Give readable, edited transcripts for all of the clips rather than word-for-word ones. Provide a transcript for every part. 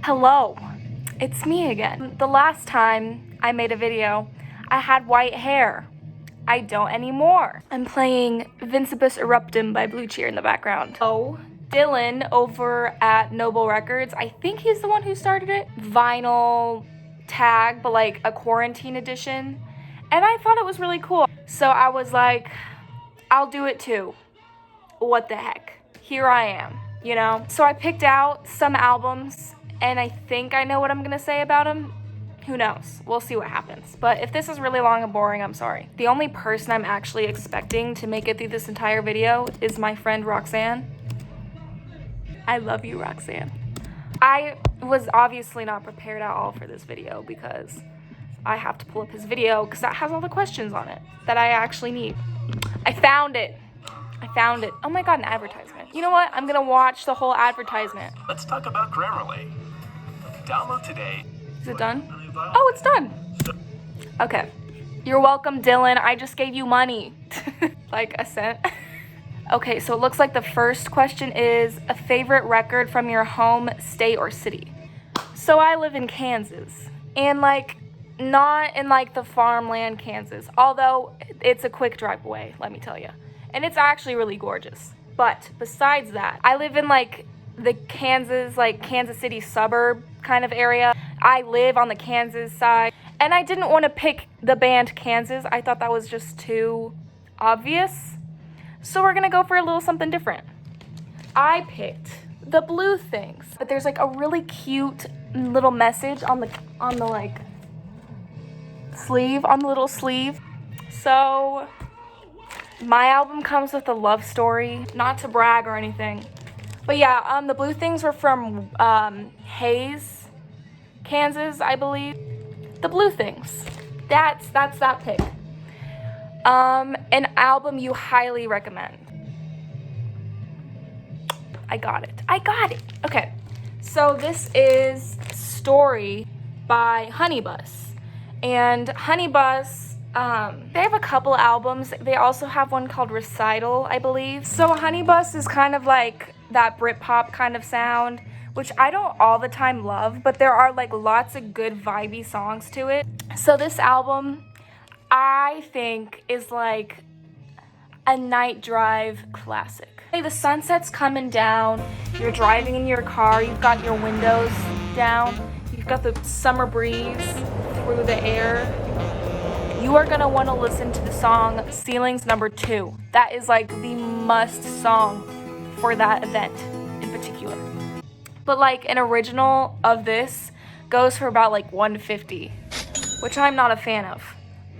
Hello, it's me again. The last time I made a video, I had white hair. I don't anymore. I'm playing Vincibus Eruptum by Blue Cheer in the background. Oh, Dylan over at Noble Records, I think he's the one who started it. Vinyl tag, but like a quarantine edition. And I thought it was really cool. So I was like, I'll do it too. What the heck? Here I am, you know? So I picked out some albums and I think I know what I'm gonna say about them. Who knows? We'll see what happens. But if this is really long and boring, I'm sorry. The only person I'm actually expecting to make it through this entire video is my friend Roxanne. I love you, Roxanne. I was obviously not prepared at all for this video because I have to pull up his video because that has all the questions on it that I actually need. I found it. Oh my god, an advertisement. You know what? I'm gonna watch the whole advertisement. Let's talk about Grammarly. Download today. Is it done? Oh, it's done. Okay. You're welcome, Dylan. I just gave you money. Like a cent. Okay, so it looks like the first question is a favorite record from your home state or city. So I live in Kansas. And like, not in like the farmland Kansas. Although it's a quick drive away, let me tell you. And it's actually really gorgeous. But besides that, I live in like the Kansas City suburb kind of area. I live on the Kansas side. And I didn't want to pick the band Kansas. I thought that was just too obvious. So we're gonna go for a little something different. I picked the Blue Things. But there's like a really cute little message on the like sleeve, on the little sleeve. So my album comes with a love story, not to brag or anything. But yeah, the Blue Things were from Hayes, Kansas, I believe. The Blue Things. That's that pick. An album you highly recommend. I got it. Okay. So this is Story by Honeybus. And Honeybus, they have a couple albums. They also have one called Recital, I believe. So Honeybus is kind of like that Britpop kind of sound, which I don't all the time love, but there are like lots of good vibey songs to it. So this album, I think, is like a night drive classic. Hey, the sunset's coming down, you're driving in your car, you've got your windows down, you've got the summer breeze through the air. You are gonna wanna listen to the song Ceilings No. 2. That is like the must song for that event in particular. But like an original of this goes for about like $150, which I'm not a fan of.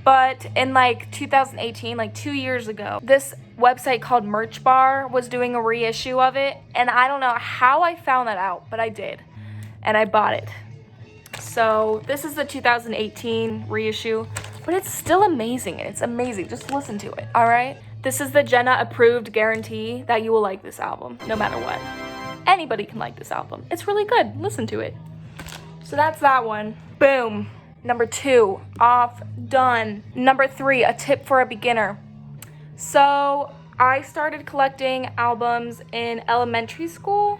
But in like 2018, like 2 years ago, this website called Merch Bar was doing a reissue of it. And I don't know how I found that out, but I did. And I bought it. So this is the 2018 reissue, but it's still amazing. It's amazing. Just listen to it, all right? This is the Jenna approved guarantee that you will like this album, no matter what. Anybody can like this album. It's really good. Listen to it. So that's that one. Boom. Number 2, off, done. Number 3, a tip for a beginner. So I started collecting albums in elementary school.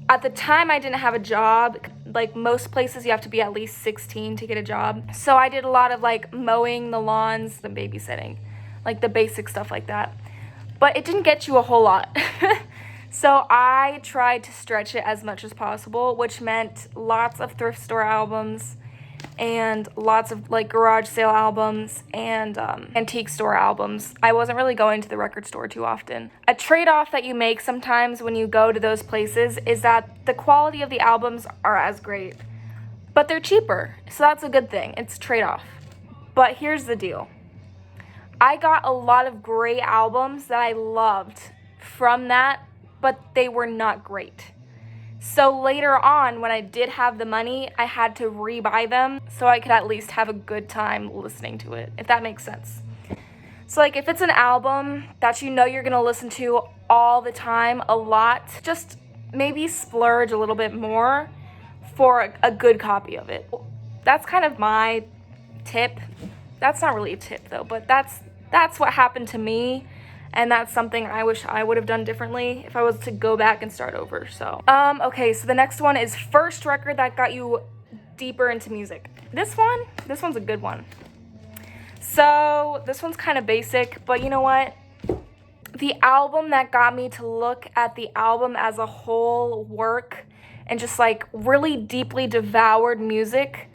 At the time, I didn't have a job. Like most places, you have to be at least 16 to get a job. So I did a lot of like mowing the lawns and babysitting, like the basic stuff like that. But it didn't get you a whole lot. So I tried to stretch it as much as possible, which meant lots of thrift store albums and lots of like garage sale albums and antique store albums. I wasn't really going to the record store too often. A trade-off that you make sometimes when you go to those places is that the quality of the albums are as great, but they're cheaper. So that's a good thing. It's a trade-off. But here's the deal. I got a lot of great albums that I loved from that, but they were not great. So later on, when I did have the money, I had to rebuy them so I could at least have a good time listening to it, if that makes sense. So like if it's an album that you know you're gonna listen to all the time, a lot, just maybe splurge a little bit more for a good copy of it. That's kind of my tip. That's not really a tip though, but that's what happened to me. And that's something I wish I would have done differently if I was to go back and start over. So, okay, so the next one is first record that got you deeper into music. This one's a good one. So, this one's kind of basic, but you know what? The album that got me to look at the album as a whole work and just like really deeply devoured music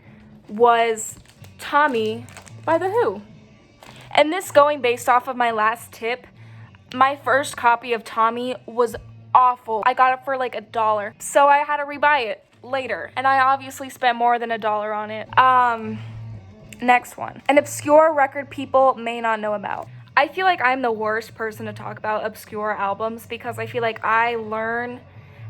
was Tommy by The Who. And this going based off of my last tip, my first copy of Tommy was awful. I got it for like $1, so I had to rebuy it later, and I obviously spent more than $1 on it. Next one, an obscure record people may not know about. I feel like I'm the worst person to talk about obscure albums because I feel like I learn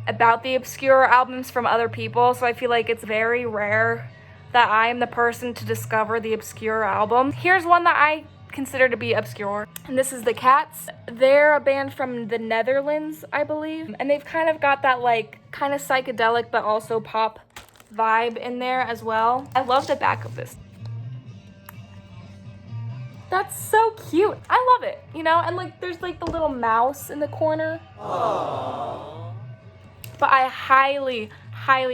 about the obscure albums from other people, so I feel like it's very rare that I am the person to discover the obscure album. Here's one that I consider to be obscure, and this is The Cats. They're a band from the Netherlands, I believe, and they've kind of got that like kind of psychedelic but also pop vibe in there as well. I love the back of this. That's so cute. I love it, you know, and like there's like the little mouse in the corner. Aww. But I highly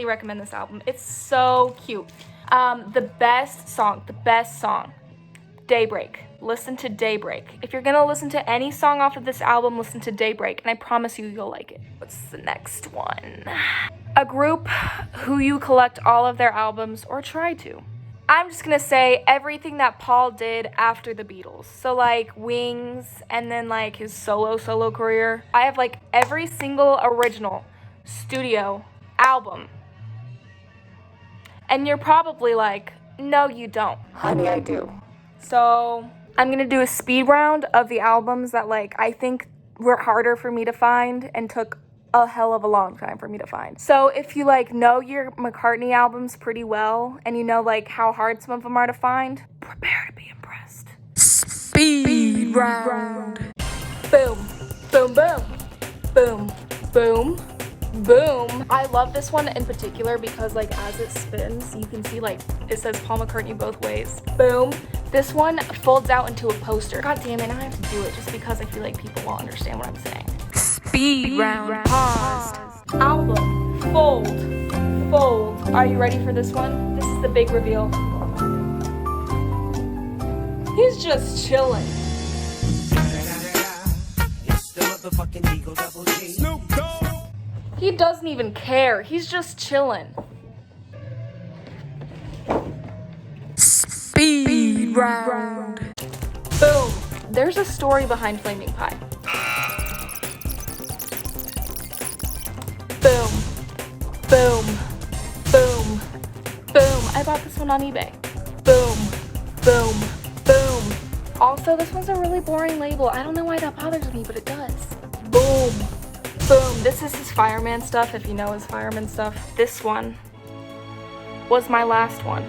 recommend this album. It's so cute. The best song, Daybreak. Listen to Daybreak. If you're gonna listen to any song off of this album, listen to Daybreak, and I promise you'll like it. What's the next one? A group who you collect all of their albums, or try to. I'm just gonna say everything that Paul did after the Beatles. So like Wings, and then like his solo career. I have like every single original studio album. And you're probably like, no you don't. Honey, I do. So I'm gonna do a speed round of the albums that like I think were harder for me to find and took a hell of a long time for me to find. So if you like know your McCartney albums pretty well and you know like how hard some of them are to find, prepare to be impressed. Speed round. Boom, boom, boom, boom, boom, boom. I love this one in particular because like as it spins, you can see like it says Paul McCartney both ways. Boom. This one folds out into a poster. God damn it, I have to do it just because I feel like people won't understand what I'm saying. Speed round. Pause. Album. Fold. Fold. Are you ready for this one? This is the big reveal. He's just chilling. He doesn't even care. He's just chilling. Speed round. Boom. There's a story behind Flaming Pie. Boom. Boom. Boom. Boom. I bought this one on eBay. Boom. Boom. Boom. Also, this one's a really boring label. I don't know why that bothers me, but it does. Boom. Boom. This is his fireman stuff, if you know his fireman stuff. This one was my last one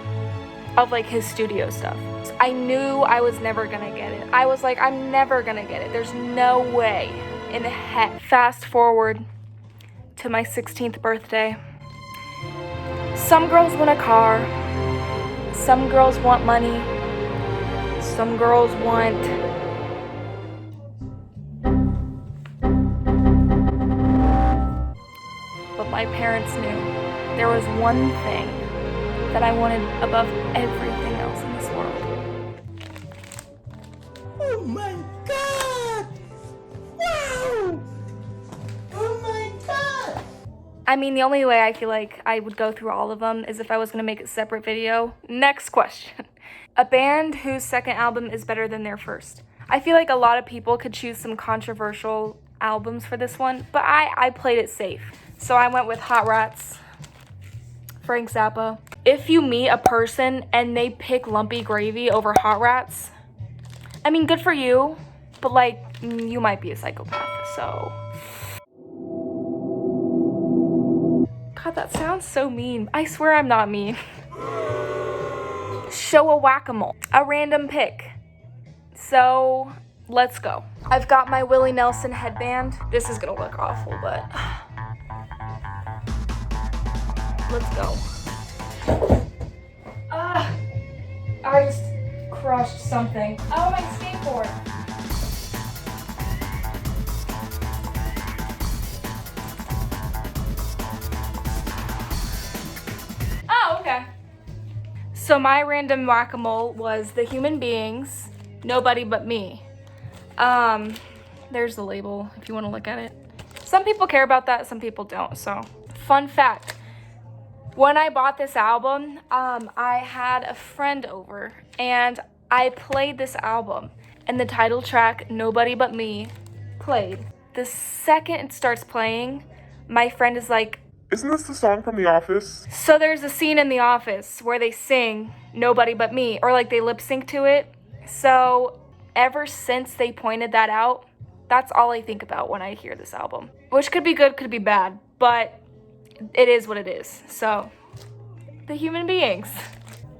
of like his studio stuff. I knew I was never gonna get it. I was like, I'm never gonna get it. There's no way in heck. Fast forward to my 16th birthday. Some girls want a car. Some girls want money. Some girls want but my parents knew there was one thing that I wanted above everything else in this world. Oh my God! Wow! Oh my God! I mean, the only way I feel like I would go through all of them is if I was gonna make a separate video. Next question. A band whose second album is better than their first. I feel like a lot of people could choose some controversial albums for this one, but I played it safe. So I went with Hot Rats, Frank Zappa. If you meet a person and they pick Lumpy Gravy over Hot Rats, I mean, good for you, but like, you might be a psychopath, so. God, that sounds so mean. I swear I'm not mean. Show a whack-a-mole, a random pick. So, let's go. I've got my Willie Nelson headband. This is gonna look awful, but let's go. I just crushed something. Oh, my skateboard. So my random whack-a-mole was the human beings, nobody but me. There's the label if you want to look at it. Some people care about that, some people don't. So, fun fact. When I bought this album, I had a friend over and I played this album and the title track, Nobody But Me, played. The second it starts playing, my friend is like, "Isn't this the song from The Office?" So there's a scene in The Office where they sing Nobody But Me, or like they lip sync to it. So ever since they pointed that out, that's all I think about when I hear this album. Which could be good, could be bad, but it is what it is. So, the human beings.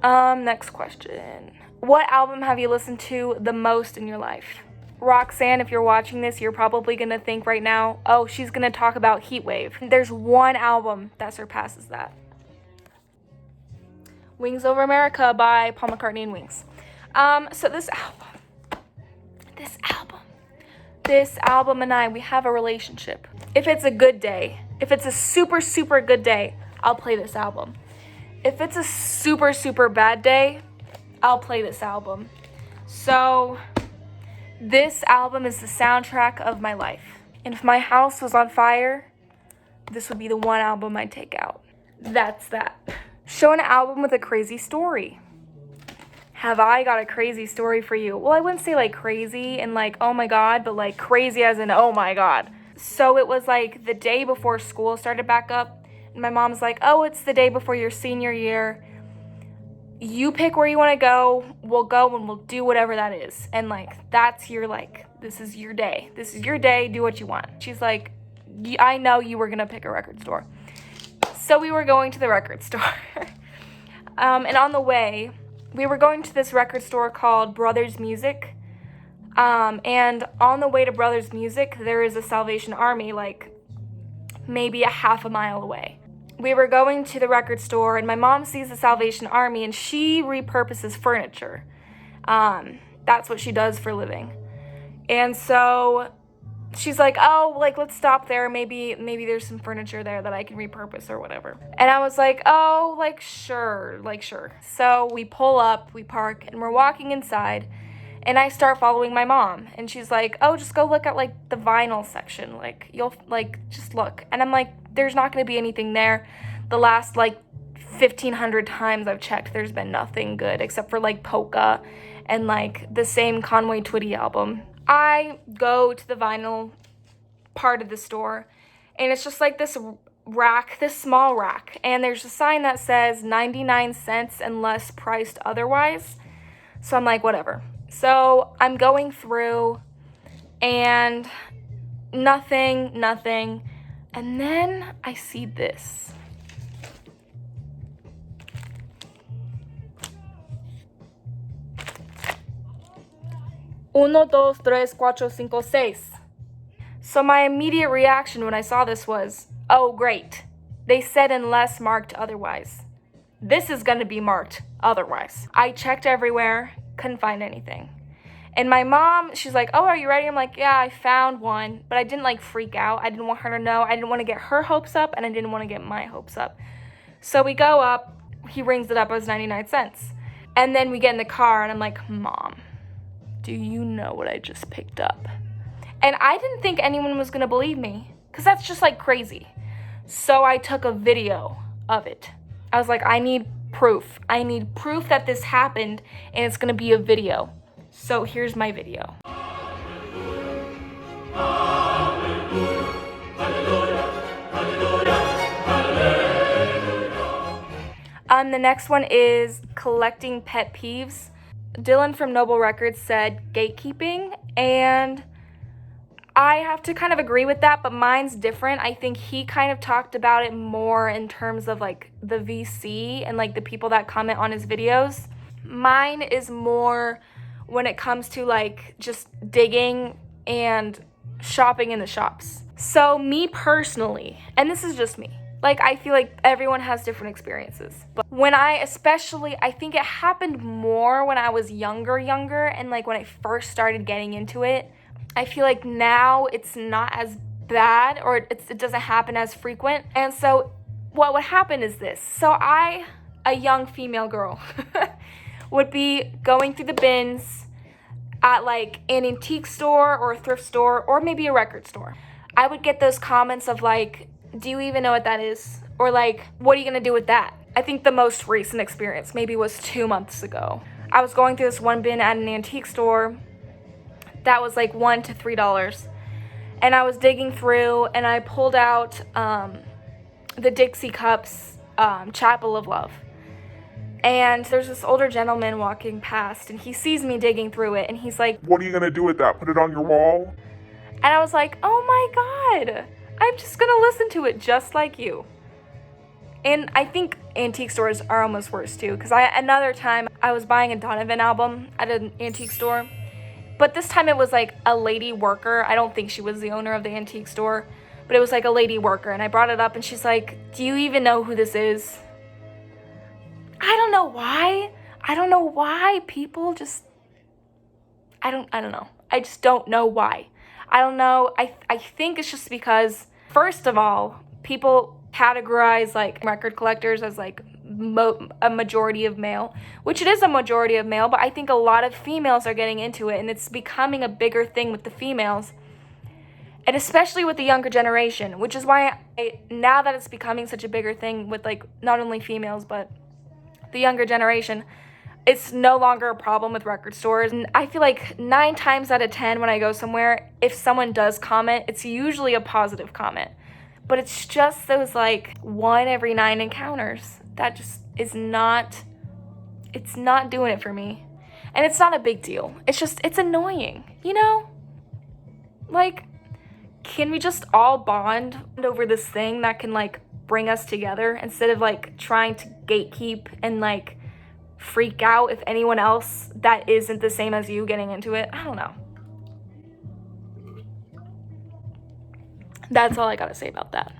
Next question. What album have you listened to the most in your life? Roxanne, if you're watching this, you're probably gonna think right now, oh, she's gonna talk about Heatwave. There's one album that surpasses that. Wings Over America by Paul McCartney and Wings. So this album and I, we have a relationship. If it's a good day, if it's a super, super good day, I'll play this album. If it's a super, super bad day, I'll play this album. So, this album is the soundtrack of my life. And if my house was on fire, this would be the one album I'd take out. That's that. Show an album with a crazy story. Have I got a crazy story for you? Well, I wouldn't say like crazy and like, oh my God, but like crazy as in, oh my God. So it was like the day before school started back up. And my mom's like, oh, it's the day before your senior year. You pick where you want to go. We'll go and we'll do whatever that is. And like, that's your like, this is your day. This is your day. Do what you want. She's like, I know you were going to pick a record store. So we were going to the record store. And on the way, we were going to this record store called Brothers Music. And on the way to Brothers Music, there is a Salvation Army, like maybe a half a mile away. We were going to the record store, and my mom sees the Salvation Army, and she repurposes furniture. That's what she does for a living. And so she's like, oh, like, let's stop there. Maybe there's some furniture there that I can repurpose or whatever. And I was like, oh, like, sure. So we pull up, we park, and we're walking inside, and I start following my mom. And she's like, oh, just go look at, like, the vinyl section. Like, you'll, like, just look. And I'm like, there's not going to be anything there. The last, like, 1,500 times I've checked, there's been nothing good except for, like, Polka and, like, the same Conway Twitty album. I go to the vinyl part of the store, and it's just like this rack, this small rack, and there's a sign that says 99 cents unless priced otherwise. So I'm like, whatever. So I'm going through, and nothing, and then I see this. Uno, dos, tres, cuatro, cinco, seis. So my immediate reaction when I saw this was, oh, great. They said unless marked otherwise. This is going to be marked otherwise. I checked everywhere, couldn't find anything. And my mom, she's like, oh, are you ready? I'm like, yeah, I found one. But I didn't, like, freak out. I didn't want her to know. I didn't want to get her hopes up, and I didn't want to get my hopes up. So we go up. He rings it up as 99 cents. And then we get in the car, and I'm like, Mom, do you know what I just picked up? And I didn't think anyone was going to believe me, because that's just, like, crazy. So I took a video of it. I was like, I need proof. I need proof that this happened, and it's going to be a video. So here's my video. The next one is collecting pet peeves. Dylan from Noble Records said gatekeeping, and I have to kind of agree with that, but mine's different. I think he kind of talked about it more in terms of like the VC and like the people that comment on his videos. Mine is more when it comes to like just digging and shopping in the shops. So me personally, and this is just me, like I feel like everyone has different experiences. But when I think it happened more when I was younger and like when I first started getting into it. I feel like now it's not as bad, or it doesn't happen as frequent. And so what would happen is this. So I a young female girl would be going through the bins at like an antique store or a thrift store or maybe a record store, I would get those comments of like, do you even know what that is? Or like, what are you gonna do with that? I think the most recent experience maybe was 2 months ago. I was going through this one bin at an antique store that was like $1 to $3. And I was digging through and I pulled out the Dixie Cups Chapel of Love. And there's this older gentleman walking past and he sees me digging through it and he's like, What are you gonna do with that? Put it on your wall? and I was like, oh my God, I'm just gonna listen to it just like you. And I think antique stores are almost worse too, because another time I was buying a Donovan album at an antique store, but this time it was like a lady worker. I don't think she was the owner of the antique store, but it was like a lady worker, and I brought it up and she's like, do you even know who this is? I don't know why people just, I don't know. I just don't know why. I don't know. I think it's just because, first of all, people categorize like record collectors as like a majority of male, which it is a majority of male, but I think a lot of females are getting into it and it's becoming a bigger thing with the females. And especially with the younger generation, which is why now that it's becoming such a bigger thing with like not only females, but the younger generation, it's no longer a problem with record stores. And I feel like 9 times out of 10 when I go somewhere, if someone does comment, it's usually a positive comment. But it's just those like 1 every 9 encounters that just is not, it's not doing it for me. And it's not a big deal. It's just, it's annoying, you know? Like, can we just all bond over this thing that can like bring us together instead of like trying to gatekeep and like freak out if anyone else that isn't the same as you getting into it? I don't know. That's all I gotta say about that.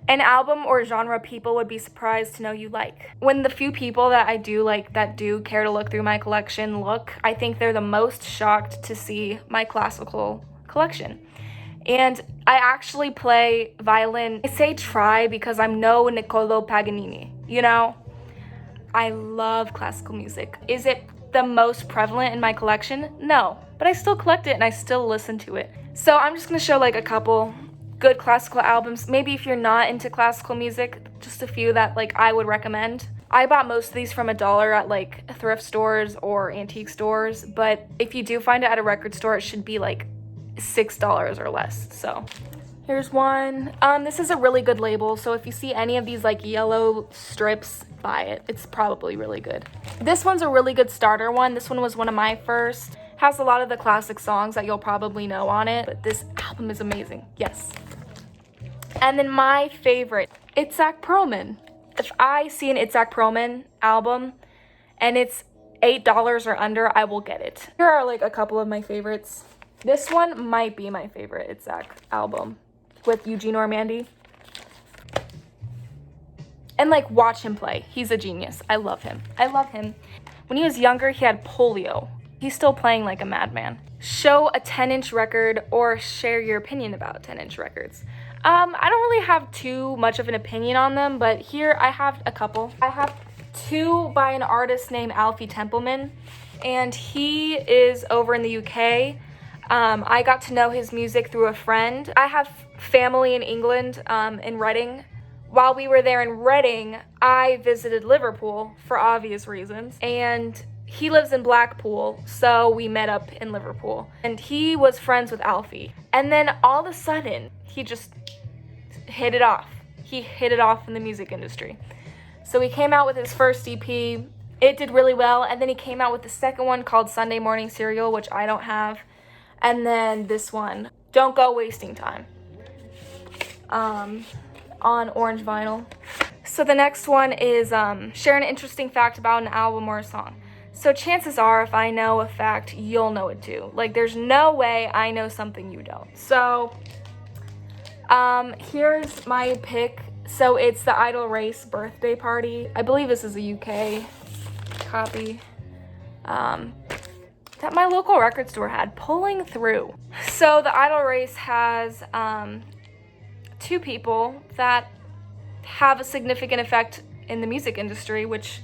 An album or genre people would be surprised to know you like. When the few people that I do like that do care to look through my collection look, I think they're the most shocked to see my classical collection. And I actually play violin. I say try because I'm no Niccolò Paganini, you know? I love classical music. Is it the most prevalent in my collection? No, but I still collect it and I still listen to it. So I'm just gonna show like a couple good classical albums. Maybe if you're not into classical music, just a few that like I would recommend. I bought most of these from $1 at like thrift stores or antique stores, but if you do find it at a record store, it should be like $6 or less. So here's one. This is a really good label, so if you see any of these like yellow strips, buy it. It's probably really good. This one's a really good starter one. This one was one of my first. Has a lot of the classic songs that you'll probably know on it, but this album is amazing. Yes. And then my favorite, Itzhak Perlman. If I see an Itzhak Perlman album and it's $8 or under, I will get it. Here are like a couple of my favorites. This one might be my favorite Itzhak album with Eugene Ormandy. And like, watch him play. He's a genius. I love him. I love him. When he was younger, he had polio. He's still playing like a madman. Show a 10-inch record or share your opinion about 10-inch records. I don't really have too much of an opinion on them, but here I have a couple. I have 2 by an artist named Alfie Templeman, and he is over in the UK. I got to know his music through a friend. I have family in England, in Reading. While we were there in Reading, I visited Liverpool for obvious reasons, and he lives in Blackpool, so we met up in Liverpool. And he was friends with Alfie. And then all of a sudden, he just hit it off. He hit it off in the music industry. So he came out with his first EP. It did really well, and then he came out with the second one called Sunday Morning Cereal, which I don't have. And then this one, Don't Go Wasting Time, on orange vinyl. So the next one is share an interesting fact about an album or a song. So chances are, if I know a fact, you'll know it too. Like, there's no way I know something you don't. So here's my pick. So it's the Idol Race Birthday Party. I believe this is a UK copy. That my local record store had, pulling through. So the Idol Race has 2 people that have a significant effect in the music industry, which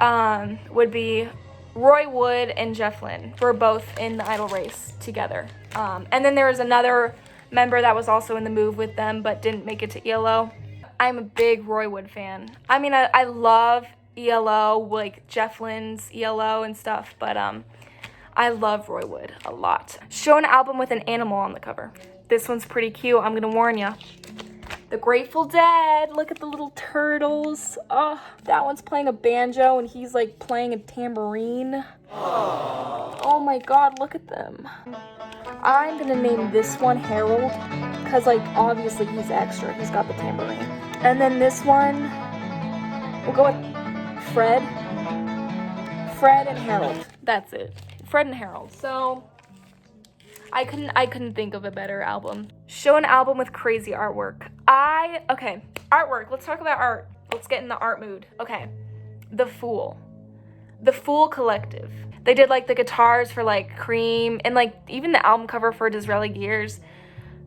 would be Roy Wood and Jeff Lynne. Were both in the Idol race together. And then there was another member that was also in the move with them but didn't make it to ELO. I'm a big Roy Wood fan. I mean, I love ELO, like Jeff Lynne's ELO and stuff, but I love Roy Wood a lot. Show an album with an animal on the cover. This one's pretty cute, I'm gonna warn ya. The Grateful Dead, look at the little turtles. Oh, that one's playing a banjo and he's like playing a tambourine. Oh my god, look at them. I'm gonna name this one Harold, because like obviously he's extra, he's got the tambourine. And then this one, we'll go with Fred and Harold. That's it, Fred and Harold. So I couldn't think of a better album. Show an album with crazy artwork. Okay, artwork, let's talk about art. Let's get in the art mood. Okay, The Fool Collective. They did like the guitars for like Cream and like even the album cover for Disraeli Gears.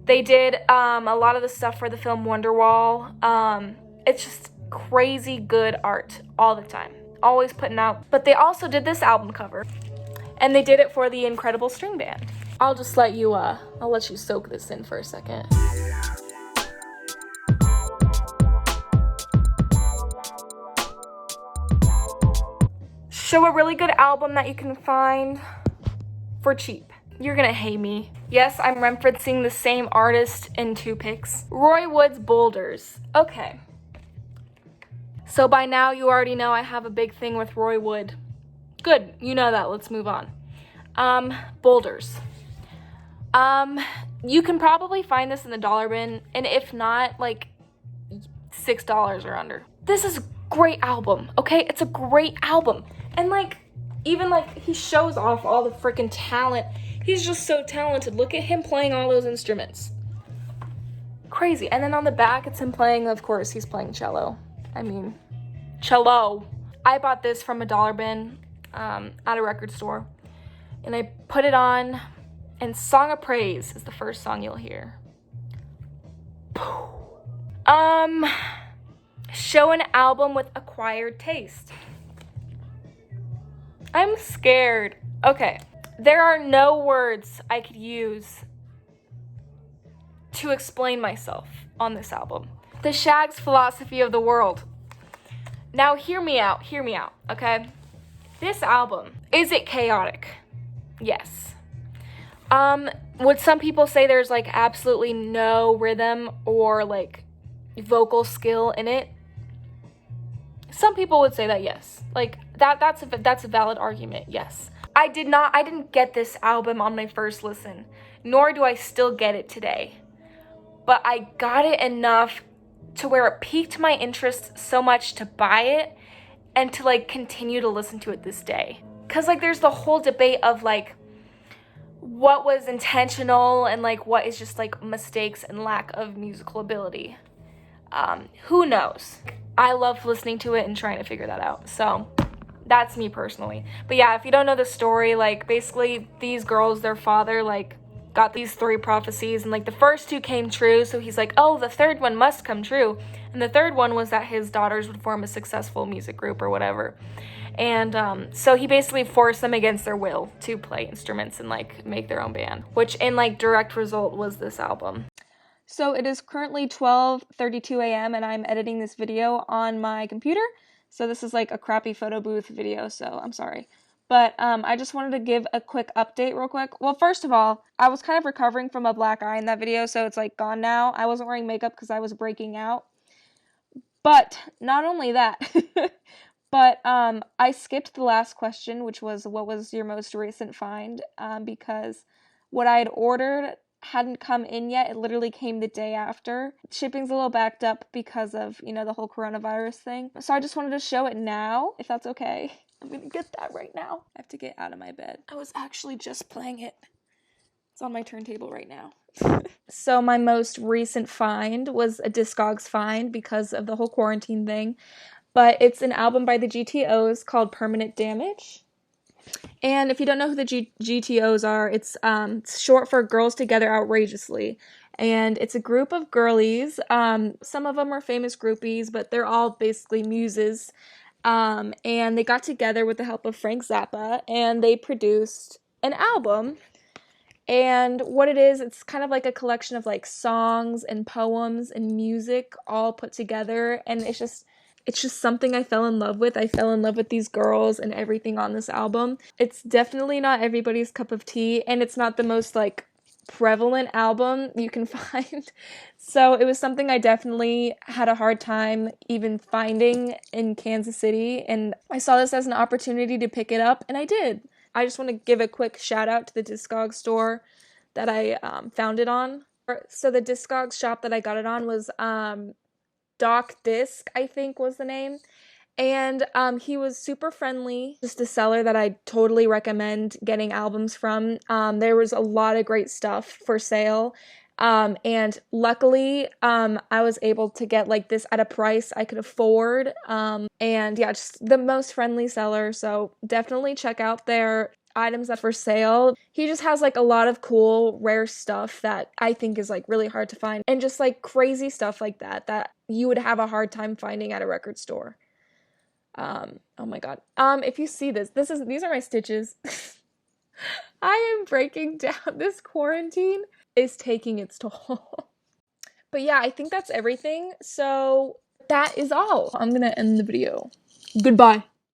They did a lot of the stuff for the film Wonderwall. It's just crazy good art all the time, always putting out. But they also did this album cover, and they did it for the Incredible String Band. I'll just let you soak this in for a second. Show a really good album that you can find for cheap. You're gonna hate me. Yes, I'm referencing the same artist in 2 picks. Roy Wood's Boulders. Okay. So by now you already know I have a big thing with Roy Wood. Good, you know that, let's move on. Boulders. You can probably find this in the dollar bin, and if not, like $6 or under. This is a great album, okay? It's a great album. And like, even like he shows off all the freaking talent. He's just so talented. Look at him playing all those instruments. Crazy. And then on the back, it's him playing, of course, he's playing cello. I mean, cello. I bought this from a dollar bin at a record store. And I put it on, and Song of Praise is the first song you'll hear. Show an album with acquired taste. I'm scared. Okay, there are no words I could use to explain myself on this album. The Shag's philosophy of the world. Now hear me out, okay? This album, is it chaotic? Yes. Would some people say there's like absolutely no rhythm or like vocal skill in it? Some people would say that yes. Like that's a valid argument, yes. I didn't get this album on my first listen, nor do I still get it today. But I got it enough to where it piqued my interest so much to buy it and to like continue to listen to it this day. Cause like there's the whole debate of like what was intentional and like what is just like mistakes and lack of musical ability. Who knows? I love listening to it and trying to figure that out. So that's me personally. But yeah, if you don't know the story, like basically these girls, their father like got these 3 prophecies and like the first 2 came true. So he's like, oh, the third one must come true. And the third one was that his daughters would form a successful music group or whatever. And so he basically forced them against their will to play instruments and like make their own band, which in like direct result was this album. So it is currently 12:32 a.m. and I'm editing this video on my computer. So this is like a crappy photo booth video, so I'm sorry. But I just wanted to give a quick update real quick. Well, first of all, I was kind of recovering from a black eye in that video, so it's like gone now. I wasn't wearing makeup because I was breaking out. But not only that, but I skipped the last question, which was what was your most recent find, because what I had ordered hadn't come in yet. It literally came the day after. Shipping's a little backed up because of, you know, the whole coronavirus thing. So I just wanted to show it now, if that's okay. I'm gonna get that right now. I have to get out of my bed. I was actually just playing it. It's on my turntable right now. So my most recent find was a Discogs find because of the whole quarantine thing. But it's an album by the GTOs called Permanent Damage. And if you don't know who the GTOs are, it's short for Girls Together Outrageously. and it's a group of girlies. Some of them are famous groupies, but they're all basically muses. And they got together with the help of Frank Zappa, and they produced an album. And what it is, it's kind of like a collection of like songs and poems and music all put together, and it's just something I fell in love with. I fell in love with these girls and everything on this album. It's definitely not everybody's cup of tea, and it's not the most like prevalent album you can find. So it was something I definitely had a hard time even finding in Kansas City, and I saw this as an opportunity to pick it up, and I did. I just want to give a quick shout out to the Discogs store that I found it on. So the Discogs shop that I got it on was Doc Disc, I think was the name. And he was super friendly, just a seller that I totally recommend getting albums from. There was a lot of great stuff for sale. And luckily, I was able to get like this at a price I could afford. And yeah, just the most friendly seller. So definitely check out their items that are for sale. He just has like a lot of cool, rare stuff that I think is like really hard to find. And just like crazy stuff like that you would have a hard time finding at a record store. Oh my god. If you see these are my stitches. I am breaking down. This quarantine is taking its toll. But yeah, I think that's everything. So that is all. I'm gonna end the video. Goodbye.